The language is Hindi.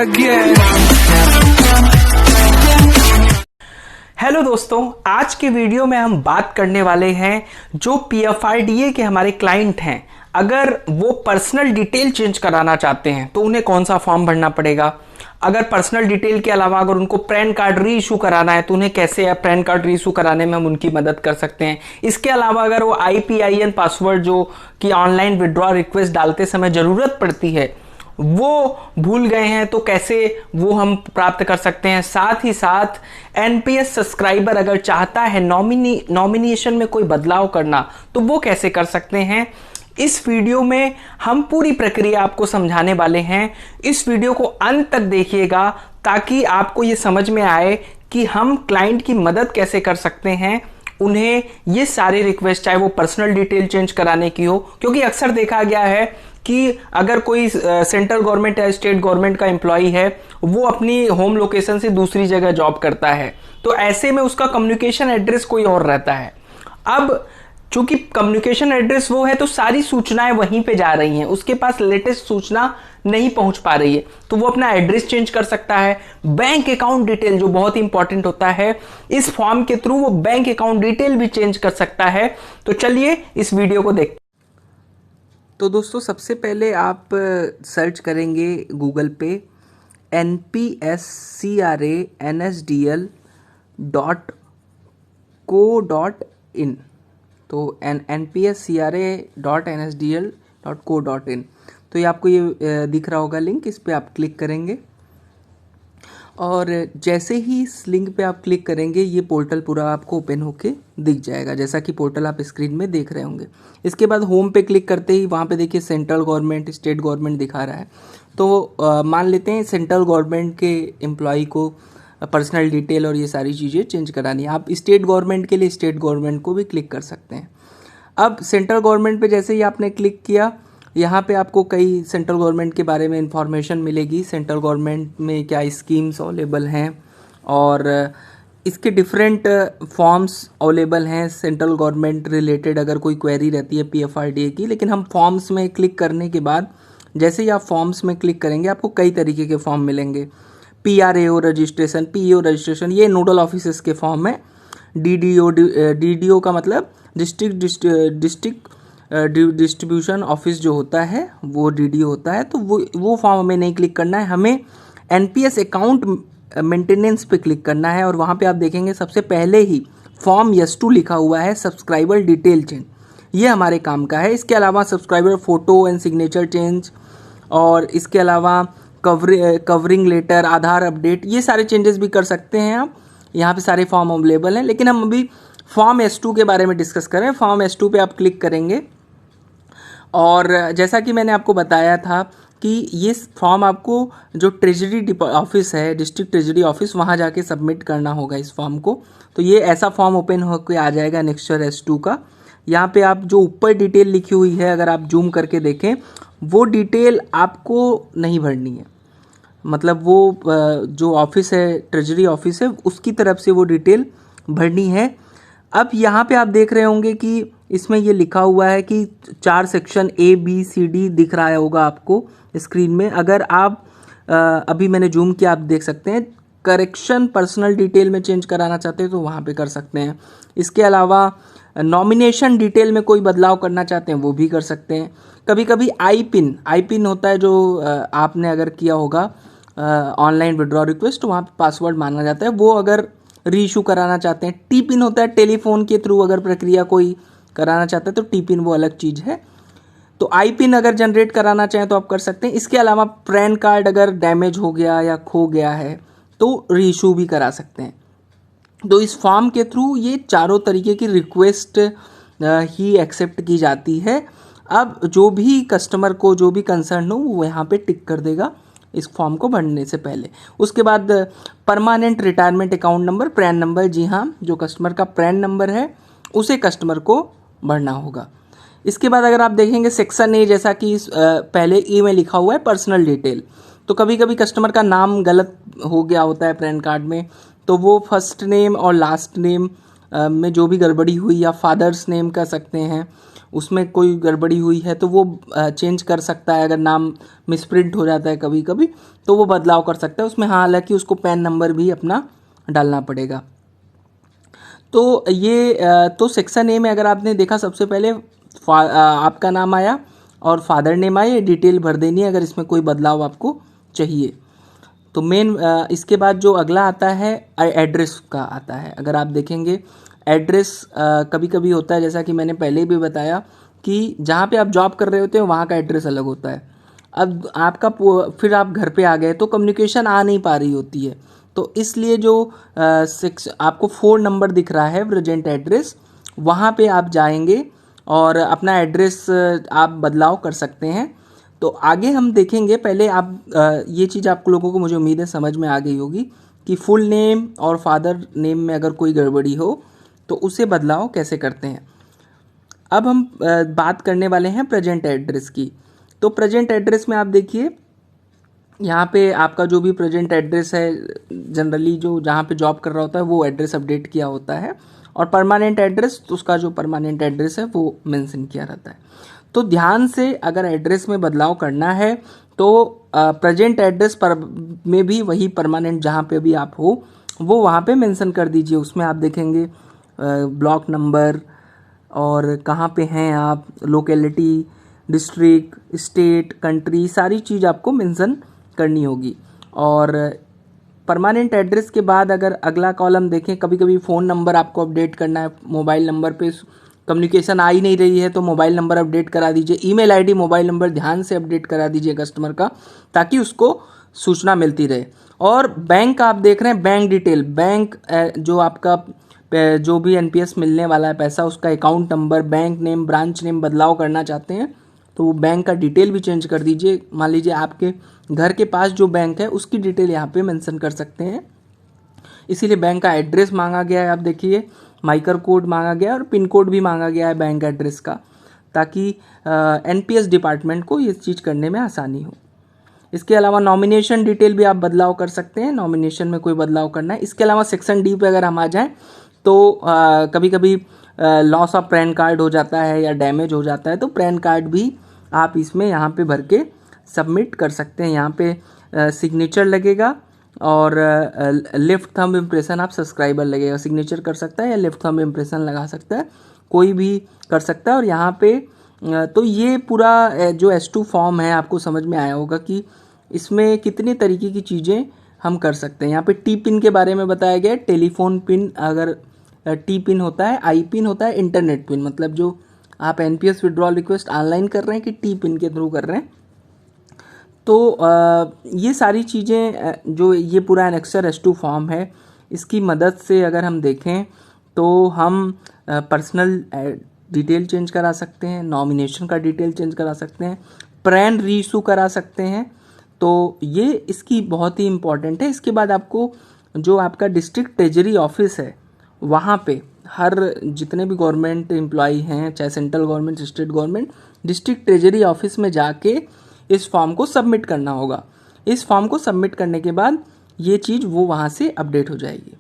again. हेलो दोस्तों, आज के वीडियो में हम बात करने वाले हैं जो पीएफआरडीए के हमारे क्लाइंट हैं, अगर वो पर्सनल डिटेल चेंज कराना चाहते हैं तो उन्हें कौन सा फॉर्म भरना पड़ेगा। अगर पर्सनल डिटेल के अलावा अगर उनको पैन कार्ड री इशू कराना है तो उन्हें कैसे पैन कार्ड री इशू कराने में हम उनकी मदद कर सकते हैं। इसके अलावा अगर वो IPIN पासवर्ड जो कि ऑनलाइन विड्रॉ रिक्वेस्ट डालते समय जरूरत पड़ती है वो भूल गए हैं तो कैसे वो हम प्राप्त कर सकते हैं। साथ ही साथ NPS सब्सक्राइबर अगर चाहता है नॉमिनेशन में कोई बदलाव करना तो वो कैसे कर सकते हैं। इस वीडियो में हम पूरी प्रक्रिया आपको समझाने वाले हैं। इस वीडियो को अंत तक देखिएगा ताकि आपको ये समझ में आए कि हम क्लाइंट की मदद कैसे कर सकते हैं। उन्हें ये सारे रिक्वेस्ट चाहे वो पर्सनल डिटेल चेंज कराने की हो, क्योंकि अक्सर देखा गया है कि अगर कोई सेंट्रल गवर्नमेंट या स्टेट गवर्नमेंट का एम्प्लॉय है वो अपनी होम लोकेशन से दूसरी जगह जॉब करता है तो ऐसे में उसका कम्युनिकेशन एड्रेस कोई और रहता है। अब चूंकि कम्युनिकेशन एड्रेस वो है तो सारी सूचनाएं वहीं पे जा रही हैं, उसके पास लेटेस्ट सूचना नहीं पहुंच पा रही है तो वो अपना एड्रेस चेंज कर सकता है। बैंक अकाउंट डिटेल जो बहुत इंपॉर्टेंट होता है, इस फॉर्म के थ्रू वो बैंक अकाउंट डिटेल भी चेंज कर सकता है। तो चलिए इस वीडियो को देखते हैं। तो दोस्तों सबसे पहले आप सर्च करेंगे गूगल पे npscra.nsdl.co.in। तो npscra.nsdl.co.in तो ये आपको ये दिख रहा होगा लिंक, इस पे आप क्लिक करेंगे और जैसे ही इस लिंक पे आप क्लिक करेंगे ये पोर्टल पूरा आपको ओपन होके दिख जाएगा, जैसा कि पोर्टल आप स्क्रीन में देख रहे होंगे। इसके बाद होम पे क्लिक करते ही वहाँ पे देखिए सेंट्रल गवर्नमेंट स्टेट गवर्नमेंट दिखा रहा है। तो मान लेते हैं सेंट्रल गवर्नमेंट के एम्प्लॉय को पर्सनल डिटेल और ये सारी चीज़ें चेंज करानी है। आप स्टेट गवर्नमेंट के लिए स्टेट गवर्नमेंट को भी क्लिक कर सकते हैं। अब सेंट्रल गवर्नमेंट पे जैसे ही आपने क्लिक किया यहाँ पे आपको कई सेंट्रल गवर्नमेंट के बारे में इंफॉर्मेशन मिलेगी। सेंट्रल गवर्नमेंट में क्या स्कीम्स अवेलेबल हैं और इसके डिफरेंट फॉर्म्स अवेलेबल हैं सेंट्रल गवर्नमेंट रिलेटेड अगर कोई क्वेरी रहती है पीएफआरडीए की। लेकिन हम फॉर्म्स में क्लिक करने के बाद जैसे ही आप फॉर्म्स में क्लिक करेंगे आपको कई तरीके के फॉर्म मिलेंगे। PRAO रजिस्ट्रेशन, PEO रजिस्ट्रेशन, ये नोडल ऑफिसर्स के फॉर्म है। DDO का मतलब डिस्ट्रिक्ट डिस्ट्रीब्यूशन ऑफिस जो होता है वो DDO होता है। तो वो फॉर्म हमें नहीं क्लिक करना है, हमें NPS अकाउंट मेंटेनेंस पे क्लिक करना है। और वहाँ पे आप देखेंगे सबसे पहले ही फॉर्म S2 लिखा हुआ है, सब्सक्राइबर डिटेल चेंज, ये हमारे काम का है। इसके अलावा subscriber photo and signature change और इसके अलावा कवरिंग लेटर, आधार अपडेट, ये सारे चेंजेस भी कर सकते हैं आप। यहाँ पे सारे फॉर्म अवेलेबल हैं, लेकिन हम अभी फॉर्म S2 के बारे में डिस्कस करें। फॉर्म S2 पे आप क्लिक करेंगे और जैसा कि मैंने आपको बताया था कि ये फॉर्म आपको जो ट्रेजरी ऑफिस है, डिस्ट्रिक्ट ट्रेजरी ऑफिस, वहाँ जाके सबमिट करना होगा इस फॉर्म को। तो ये ऐसा फॉर्म ओपन होकर आ जाएगा नेक्स्चर S2 का। यहाँ पे आप जो ऊपर डिटेल लिखी हुई है अगर आप जूम करके देखें वो डिटेल आपको नहीं भरनी है, मतलब वो जो ऑफिस है ट्रेजरी ऑफिस है उसकी तरफ से वो डिटेल भरनी है। अब यहाँ पे आप देख रहे होंगे कि इसमें ये लिखा हुआ है कि 4 सेक्शन ABCD दिख रहा होगा आपको स्क्रीन में। अगर आप अभी मैंने जूम किया, आप देख सकते हैं करेक्शन पर्सनल डिटेल में चेंज कराना चाहते हैं तो वहाँ पे कर सकते हैं। इसके अलावा नॉमिनेशन डिटेल में कोई बदलाव करना चाहते हैं वो भी कर सकते हैं। कभी कभी आई पिन होता है जो आपने अगर किया होगा ऑनलाइन विड्रॉ रिक्वेस्ट, वहाँ पे पासवर्ड माना जाता है, वो अगर री इशू कराना चाहते हैं। T-पिन होता है टेलीफोन के थ्रू अगर प्रक्रिया कोई कराना चाहता है तो T-पिन वो अलग चीज़ है। तो I-पिन अगर जनरेट कराना चाहें तो आप कर सकते हैं। इसके अलावा पैन कार्ड अगर डैमेज हो गया या खो गया है तो री इशू भी करा सकते हैं। तो इस फॉर्म के थ्रू ये चारों तरीके की रिक्वेस्ट ही एक्सेप्ट की जाती है। अब जो भी कस्टमर को जो भी कंसर्न हो वो यहाँ पे टिक कर देगा इस फॉर्म को भरने से पहले। उसके बाद permanent retirement account number, PAN number, जी हाँ, जो कस्टमर का पैन नंबर है उसे कस्टमर को भरना होगा। इसके बाद अगर आप देखेंगे सेक्शन ए, जैसा कि पहले ई में लिखा हुआ है पर्सनल डिटेल, तो कभी कभी कस्टमर का नाम गलत हो गया होता है पैन कार्ड में, तो वो फर्स्ट नेम और लास्ट नेम में जो भी गड़बड़ी हुई या फादर्स नेम कर सकते हैं उसमें कोई गड़बड़ी हुई है तो वो चेंज कर सकता है। अगर नाम मिसप्रिंट हो जाता है कभी कभी तो वो बदलाव कर सकता है उसमें। हाँ, हालांकि उसको पैन नंबर भी अपना डालना पड़ेगा। तो ये तो सेक्शन ए में अगर आपने देखा, सबसे पहले आपका नाम आया और फादर नेम आया, ये डिटेल भर देनी है अगर इसमें कोई बदलाव आपको चाहिए। तो मेन इसके बाद जो अगला आता है एड्रेस का आता है। अगर आप देखेंगे एड्रेस कभी कभी होता है, जैसा कि मैंने पहले भी बताया कि जहाँ पे आप जॉब कर रहे होते हैं वहाँ का एड्रेस अलग होता है। अब आपका फिर आप घर पे आ गए तो कम्युनिकेशन आ नहीं पा रही होती है, तो इसलिए जो आपको 4 नंबर दिख रहा है प्रेजेंट एड्रेस, वहाँ पे आप जाएंगे और अपना एड्रेस आप बदलाव कर सकते हैं। तो आगे हम देखेंगे, पहले आप ये चीज़ आप लोगों को मुझे उम्मीद है समझ में आ गई होगी कि फुल नेम और फादर नेम में अगर कोई गड़बड़ी हो तो उसे बदलाव कैसे करते हैं। अब हम बात करने वाले हैं प्रेजेंट एड्रेस की। तो प्रेजेंट एड्रेस में आप देखिए, यहाँ पे आपका जो भी प्रेजेंट एड्रेस है, जनरली जो जहाँ पे जॉब कर रहा होता है वो एड्रेस अपडेट किया होता है, और परमानेंट एड्रेस, तो उसका जो परमानेंट एड्रेस है वो मेंशन किया रहता है। तो ध्यान से अगर एड्रेस में बदलाव करना है तो प्रेजेंट एड्रेस पर में भी वही परमानेंट जहाँ पे भी आप हो वो वहाँ पे मेंशन कर दीजिए। उसमें आप देखेंगे ब्लॉक नंबर और कहाँ पे हैं आप, लोकेलिटी, डिस्ट्रिक्ट, स्टेट, कंट्री, सारी चीज़ आपको मेंशन करनी होगी। और परमानेंट एड्रेस के बाद अगर अगला कॉलम देखें, कभी कभी फ़ोन नंबर आपको अपडेट करना है, मोबाइल नंबर पे कम्युनिकेशन आ ही नहीं रही है तो मोबाइल नंबर अपडेट करा दीजिए। ईमेल आईडी, मोबाइल नंबर ध्यान से अपडेट करा दीजिए कस्टमर का, ताकि उसको सूचना मिलती रहे। और बैंक आप देख रहे हैं, बैंक डिटेल, बैंक जो आपका जो भी एनपीएस मिलने वाला है पैसा, उसका account number, bank name, branch name बदलाव करना चाहते हैं तो वो बैंक का डिटेल भी चेंज कर दीजिए। मान लीजिए आपके घर के पास जो बैंक है उसकी डिटेल यहाँ पे मेंशन कर सकते हैं। इसीलिए बैंक का एड्रेस मांगा गया है, आप देखिए माइकर कोड मांगा गया है और पिन कोड भी मांगा गया है बैंक एड्रेस का, ताकि एनपीएस डिपार्टमेंट को ये चीज़ करने में आसानी हो। इसके अलावा नॉमिनेशन डिटेल भी आप बदलाव कर सकते हैं, नॉमिनेशन में कोई बदलाव करना है। इसके अलावा सेक्शन डी पे अगर हम आ जाएं तो कभी कभी लॉस ऑफ पैन कार्ड हो जाता है या डैमेज हो जाता है, तो पैन कार्ड भी आप इसमें यहाँ पे भर के सबमिट कर सकते हैं। यहाँ पे सिग्नेचर लगेगा और लेफ्ट थंब इम्प्रेशन आप सब्सक्राइबर लगेगा, सिग्नेचर कर सकता है या लेफ्ट थंब इम्प्रेशन लगा सकता है, कोई भी कर सकता है। और यहाँ पे तो ये पूरा जो S2 फॉर्म है आपको समझ में आया होगा कि इसमें कितने तरीके की चीज़ें हम कर सकते हैं। यहाँ पे टी पिन के बारे में बताया गया है, टेलीफोन पिन अगर टी पिन होता है, आई पिन होता है, इंटरनेट पिन, मतलब जो आप एनपीएस विड्रॉल रिक्वेस्ट ऑनलाइन कर रहे हैं कि टी पिन के थ्रू कर रहे हैं। तो ये सारी चीज़ें जो ये पूरा एनेक्सर S2 फॉर्म है, इसकी मदद से अगर हम देखें तो हम पर्सनल डिटेल चेंज करा सकते हैं, नॉमिनेशन का डिटेल चेंज करा सकते हैं, पैन रीइशू करा सकते हैं। तो ये इसकी बहुत ही इम्पॉर्टेंट है। इसके बाद आपको जो आपका डिस्ट्रिक्ट ट्रेजरी ऑफिस है वहाँ पे हर जितने भी गवर्नमेंट एम्प्लॉई हैं, चाहे central government, state government, district treasury office में जाके इस फॉर्म को सबमिट करना होगा। इस फॉर्म को सबमिट करने के बाद ये चीज़ वो वहाँ से अपडेट हो जाएगी।